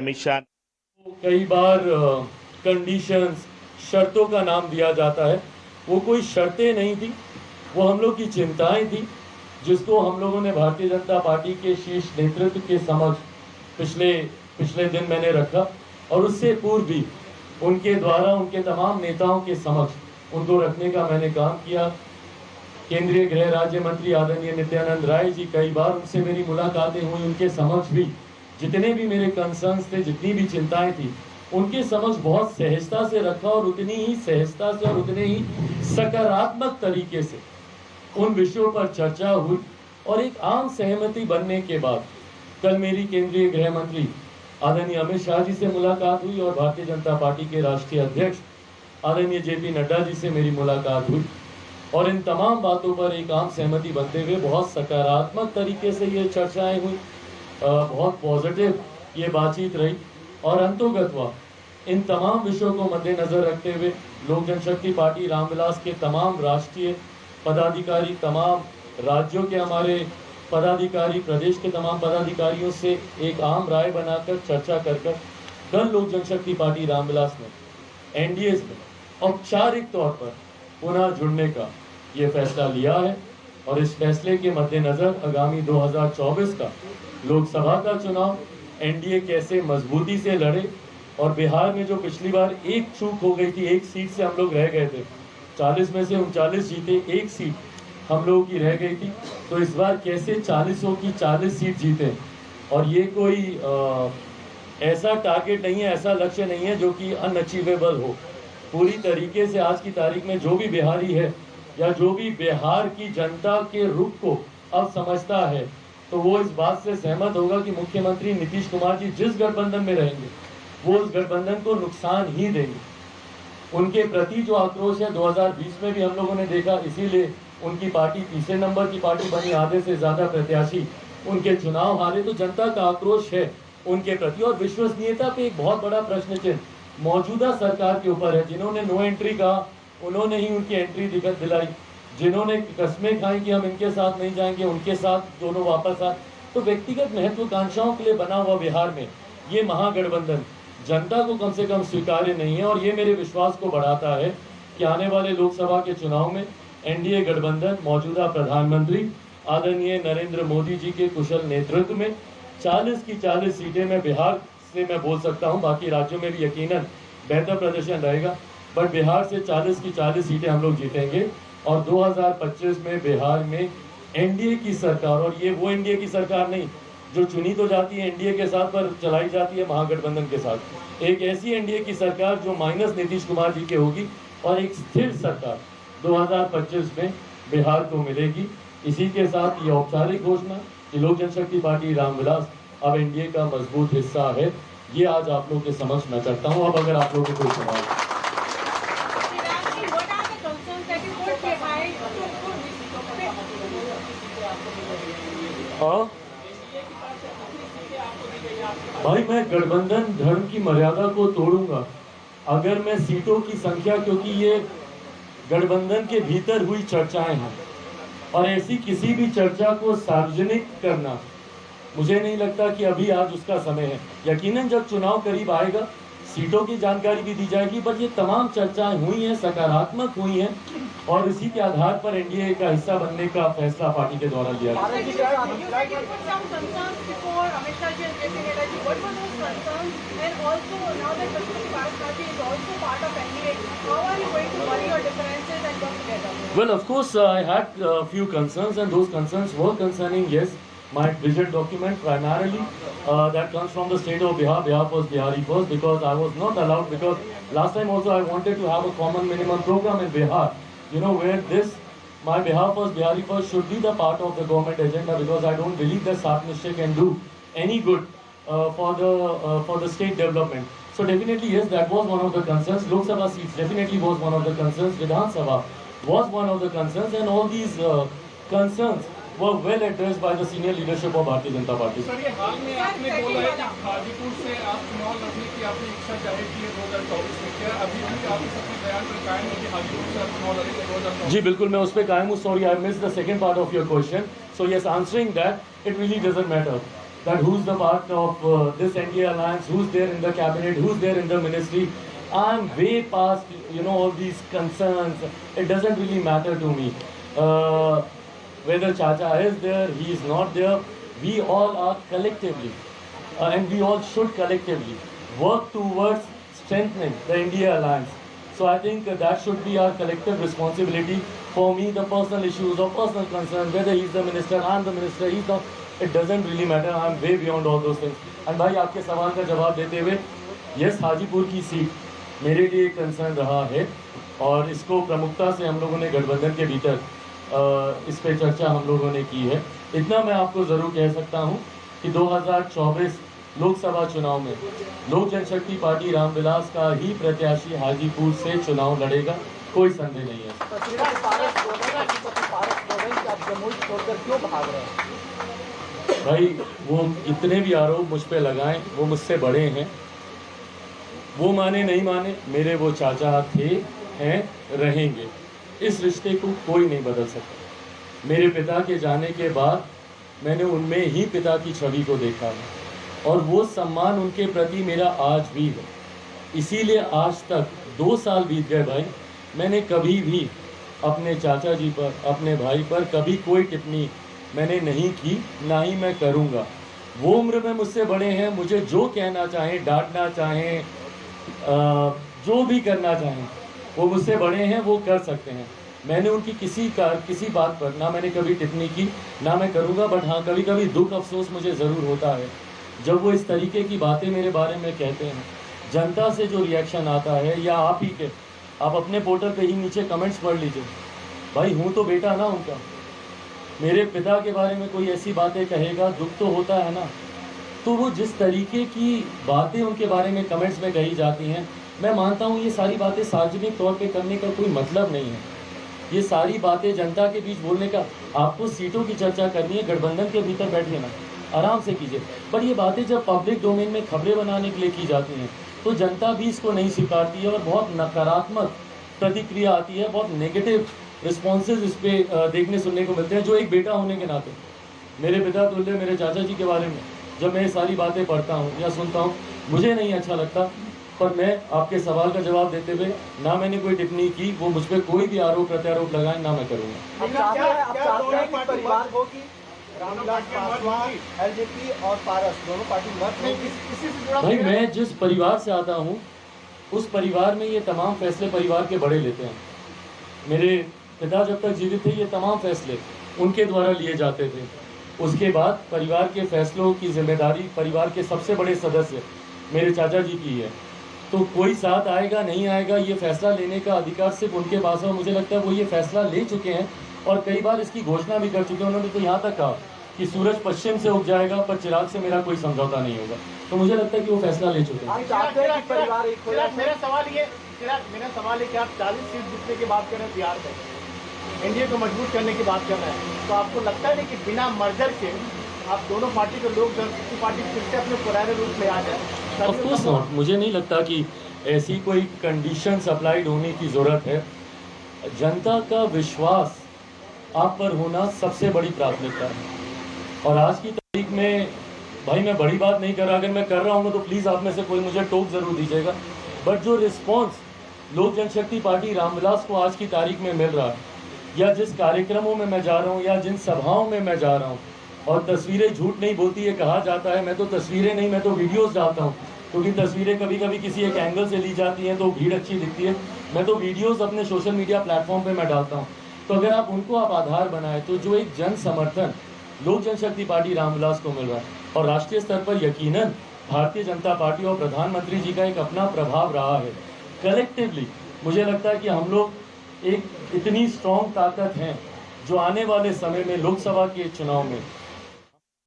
अमित शाह। कई बार कंडीशंस, शर्तों का नाम दिया जाता है। वो कोई शर्तें नहीं थी, वो हम लोग की चिंताएं थी, जिसको हम लोगों ने भारतीय जनता पार्टी के शीर्ष नेतृत्व के समक्ष पिछले दिन मैंने रखा, और उससे पूर्व भी उनके द्वारा उनके तमाम नेताओं के समक्ष उनको रखने का मैंने काम किया। केंद्रीय गृह राज्य मंत्री आदरणीय नित्यानंद राय जी, कई बार उनसे मेरी मुलाकातें हुई, उनके समक्ष भी जितने भी मेरे कंसर्न्स थे, जितनी भी चिंताएं थी, उनके समक्ष बहुत सहजता से रखा, और उतनी ही सहजता से और उतने ही सकारात्मक तरीके से उन विषयों पर चर्चा हुई, और एक आम सहमति बनने के बाद कल मेरी केंद्रीय गृह मंत्री आदरणीय अमित शाह जी से मुलाकात हुई, और भारतीय जनता पार्टी के राष्ट्रीय अध्यक्ष आदरणीय जेपी नड्डा जी से मेरी मुलाकात हुई, और इन तमाम बातों पर एक आम सहमति बनते हुए बहुत सकारात्मक तरीके से ये चर्चाएं हुई, बहुत पॉजिटिव ये बातचीत रही, और अंतोगत्वा इन तमाम विषयों को मद्देनजर रखते हुए लोक जनशक्ति पार्टी रामविलास के तमाम राष्ट्रीय पदाधिकारी, तमाम राज्यों के हमारे पदाधिकारी, प्रदेश के तमाम पदाधिकारियों से एक आम राय बनाकर चर्चा कर कल लोक जनशक्ति पार्टी रामविलास ने एनडीए में औपचारिक तौर पर पुनः जुड़ने का ये फैसला लिया है। और इस फैसले के मद्देनजर आगामी 2024 का लोकसभा का चुनाव एनडीए कैसे मजबूती से लड़े, और बिहार में जो पिछली बार एक चूक हो गई थी, एक सीट से हम लोग रह गए थे, 40 में से 39 जीते, एक सीट हम लोगों की रह गई थी, तो इस बार कैसे 40 की 40 सीट जीते। और ये कोई ऐसा टारगेट नहीं है, ऐसा लक्ष्य नहीं है जो कि अनअचीवेबल हो। पूरी तरीके से आज की तारीख में जो भी बिहारी है, या जो भी बिहार की जनता के रुख को अब समझता है, तो वो इस बात से सहमत होगा कि मुख्यमंत्री नीतीश कुमार जी जिस गठबंधन में रहेंगे, वो उस गठबंधन को नुकसान ही देंगे। उनके प्रति जो आक्रोश है 2020 में भी हम लोगों ने देखा, इसीलिए उनकी पार्टी तीसरे नंबर की पार्टी बनी, आधे से ज्यादा प्रत्याशी उनके चुनाव हारे। तो जनता का आक्रोश है उनके प्रति, और विश्वसनीयता पे एक बहुत बड़ा प्रश्न चिन्ह मौजूदा सरकार के ऊपर है। जिन्होंने नो एंट्री कहा, उन्होंने ही उनकी एंट्री दिलाई, जिन्होंने कस्में खाई कि हम इनके साथ नहीं जाएंगे, उनके साथ दोनों वापस आए। तो व्यक्तिगत महत्वाकांक्षाओं के लिए बना हुआ बिहार में ये महागठबंधन जनता को कम से कम स्वीकार्य नहीं है, और ये मेरे विश्वास को बढ़ाता है कि आने वाले लोकसभा के चुनाव में एनडीए गठबंधन मौजूदा प्रधानमंत्री आदरणीय नरेंद्र मोदी जी के कुशल नेतृत्व में 40 की 40 सीटें में बिहार से मैं बोल सकता हूं, बाकी राज्यों में भी यकीनन बेहतर प्रदर्शन रहेगा, बट बिहार से 40 की 40 सीटें हम लोग जीतेंगे, और 2025 में बिहार में एनडीए की सरकार, और ये वो एनडीए की सरकार नहीं जो चुनी तो जाती है एनडीए के साथ पर चलाई जाती है महागठबंधन के साथ, एक ऐसी एनडीए की सरकार जो माइनस नीतीश कुमार जी के होगी, और एक स्थिर सरकार 2025 में बिहार को मिलेगी। इसी के साथ ये औपचारिक घोषणा कि लोक जनशक्ति पार्टी रामविलास अब एनडीए का मजबूत हिस्सा है, ये आज आप लोगों के समक्ष मैं करता हूँ। अब अगर आप लोगों को कोई सवाल भाई, मैं गठबंधन धर्म की मर्यादा को तोड़ूंगा अगर मैं सीटों की संख्या, क्योंकि ये गठबंधन के भीतर हुई चर्चाएं हैं, और ऐसी किसी भी चर्चा को सार्वजनिक करना मुझे नहीं लगता कि अभी आज उसका समय है। यकीनन जब चुनाव करीब आएगा सीटों की जानकारी भी दी जाएगी, पर ये तमाम चर्चाएं हुई हैं, सकारात्मक हुई हैं, और इसी के आधार पर एनडीए का हिस्सा बनने का फैसला पार्टी के द्वारा लिया गया। Well, of course, I had a few concerns, and those concerns were concerning, yes, my vision document primarily that comes from the state of Bihar. Bihar was Bihari first, because I was not allowed, because last time also I wanted to have a common minimum program in Bihar, you know, where this my Bihar first, Bihari first should be the part of the government agenda, because I don't believe that Sat Nishchay can do any good for the state development. So definitely yes, that was one of the concerns. Lok Sabha seats definitely was one of the concerns. Vidhan Sabha was one of the concerns, and all these concerns were well addressed by the senior leadership of Bharatiya Janata Party. Sir, ये हाल में आपने बोला है कि हाजीपुर से आप चुनाव लड़ने की आपने इच्छा जाहिर की है 2024 में, क्या अभी भी आप इस अपने बयान पर कायम है कि हाजीपुर से आप चुनाव लड़ेंगे 2024? जी बिल्कुल, मैं उस पर कायम हूँ। Sorry, I missed the second part of your question. So yes, answering that, it really doesn't matter that who's the part of this NDA alliance, who's there in the cabinet, who's there in the ministry. I'm way past, all these concerns. It doesn't really matter to me. Whether Chacha is there, he is not there, we all are collectively, and we all should collectively work towards strengthening the NDA alliance. So I think that should be our collective responsibility. For me, the personal issues or personal concerns, whether he's the minister, I'm the minister, he's not, it doesn't really matter. I'm way beyond all those things. And भाई आपके सवाल का जवाब देते हुए, yes, Hajipur की seat मेरे लिए कंसर्न रहा है और इसको प्रमुखता से हम लोगों ने गठबंधन के भीतर इस पे चर्चा हम लोगों ने की है। इतना मैं आपको ज़रूर कह सकता हूँ कि 2024 लोकसभा चुनाव में लोक जनशक्ति पार्टी रामविलास का ही प्रत्याशी हाजीपुर से चुनाव लड़ेगा, कोई संदेह नहीं है। भाई वो इतने भी आरोप मुझ पे लगाएं, वो मुझसे बड़े हैं, वो माने नहीं माने, मेरे वो चाचा थे, हैं, रहेंगे। इस रिश्ते को कोई नहीं बदल सकता। मेरे पिता के जाने के बाद मैंने उनमें ही पिता की छवि को देखा है और वो सम्मान उनके प्रति मेरा आज भी है। इसीलिए आज तक 2 साल बीत गए भाई, मैंने कभी भी अपने चाचा जी पर, अपने भाई पर कभी कोई टिप्पणी मैंने नहीं की, ना ही मैं करूँगा। वो उम्र में मुझसे बड़े हैं, मुझे जो कहना चाहें, डांटना चाहें, जो भी करना चाहें, वो मुझसे बड़े हैं, वो कर सकते हैं। मैंने उनकी किसी बात पर ना मैंने कभी टिप्पणी की, ना मैं करूँगा। बट हाँ, कभी कभी दुख अफसोस मुझे ज़रूर होता है जब वो इस तरीके की बातें मेरे बारे में कहते हैं। जनता से जो रिएक्शन आता है, या आप ही के, आप अपने पोर्टल पे ही नीचे कमेंट्स पढ़ लीजिए। भाई हूँ तो बेटा ना उनका, मेरे पिता के बारे में कोई ऐसी बातें कहेगा, दुख तो होता है ना। तो वो जिस तरीके की बातें उनके बारे में कमेंट्स में कही जाती हैं, मैं मानता हूँ ये सारी बातें सार्वजनिक तौर पे करने का कोई मतलब नहीं है। ये सारी बातें जनता के बीच बोलने का, आपको सीटों की चर्चा करनी है, गठबंधन के भीतर बैठिए ना, आराम से कीजिए। पर ये बातें जब पब्लिक डोमेन में खबरें बनाने के लिए की जाती हैं, तो जनता भी इसको नहीं स्वीकारती है और बहुत नकारात्मक प्रतिक्रिया आती है, बहुत नेगेटिव रिस्पॉन्सेज इस पर देखने सुनने को मिलते हैं। जो एक बेटा होने के नाते, मेरे पिता तुल्य मेरे चाचा जी के बारे में जब मैं ये सारी बातें पढ़ता हूँ या सुनता हूँ, मुझे नहीं अच्छा लगता। पर मैं आपके सवाल का जवाब देते हुए, ना मैंने कोई टिप्पणी की, वो मुझ पर कोई भी आरोप प्रत्यारोप लगाए, ना मैं करूँगा। परिवार हो कि रामविलास पासवान, एलजेपी और पारस दोनों पार्टी मत में किसी से जुड़ा? भाई मैं जिस परिवार से आता हूँ, उस परिवार में ये तमाम फैसले परिवार के बड़े लेते हैं। मेरे पिता जब तक जीवित थे, ये तमाम फैसले उनके द्वारा लिए जाते थे। उसके बाद परिवार के फैसलों की जिम्मेदारी परिवार के सबसे बड़े सदस्य मेरे चाचा जी की है। तो कोई साथ आएगा नहीं आएगा, ये फैसला लेने का अधिकार सिर्फ उनके पास है। और मुझे लगता है वो ये फैसला ले चुके हैं और कई बार इसकी घोषणा भी कर चुके हैं। उन्होंने तो यहाँ तक कहा कि सूरज पश्चिम से उग जाएगा, पर चिराग से मेरा कोई समझौता नहीं होगा। तो मुझे लगता है कि वो फैसला ले चुके हैं। मेरा सवाल ये कि आप 40 सीट जीतने की बात कर रहे हैं बिहार में, एनडीए को मजबूत करने की बात कर रहे हैं, तो आपको लगता है कि बिना मर्जर के आप दोनों पार्टी के लोग जनशक्ति पार्टी फिर से अपने पुराने रूप में आ जाए? Of course not. मुझे नहीं लगता कि ऐसी कोई कंडीशंस अप्लाइड होने की ज़रूरत है। जनता का विश्वास आप पर होना सबसे बड़ी प्राथमिकता है। और आज की तारीख में भाई मैं बड़ी बात नहीं कर रहा, अगर मैं कर रहा हूँ तो प्लीज़ आप में से कोई मुझे टोक ज़रूर दीजिएगा। बट जो रिस्पॉन्स लोक जनशक्ति पार्टी रामविलास को आज की तारीख में मिल रहा है, या जिस कार्यक्रमों में मैं जा रहा हूँ, या जिन सभाओं में मैं जा रहा हूँ, और तस्वीरें झूठ नहीं बोलती है कहा जाता है। मैं तो तस्वीरें नहीं, मैं तो वीडियोस डालता हूँ, क्योंकि तस्वीरें कभी कभी किसी एक एंगल से ली जाती हैं तो भीड़ अच्छी दिखती है। मैं तो वीडियोस अपने सोशल मीडिया प्लेटफॉर्म पे मैं डालता हूँ। तो अगर आप उनको आप आधार बनाए, तो जो एक जन समर्थन लोक जनशक्ति पार्टी रामविलास को मिल रहा है, और राष्ट्रीय स्तर पर यकीनन भारतीय जनता पार्टी और प्रधानमंत्री जी का एक अपना प्रभाव रहा है। कलेक्टिवली मुझे लगता है कि हम लोग एक इतनी स्ट्रॉन्ग ताकत हैं जो आने वाले समय में लोकसभा के चुनाव में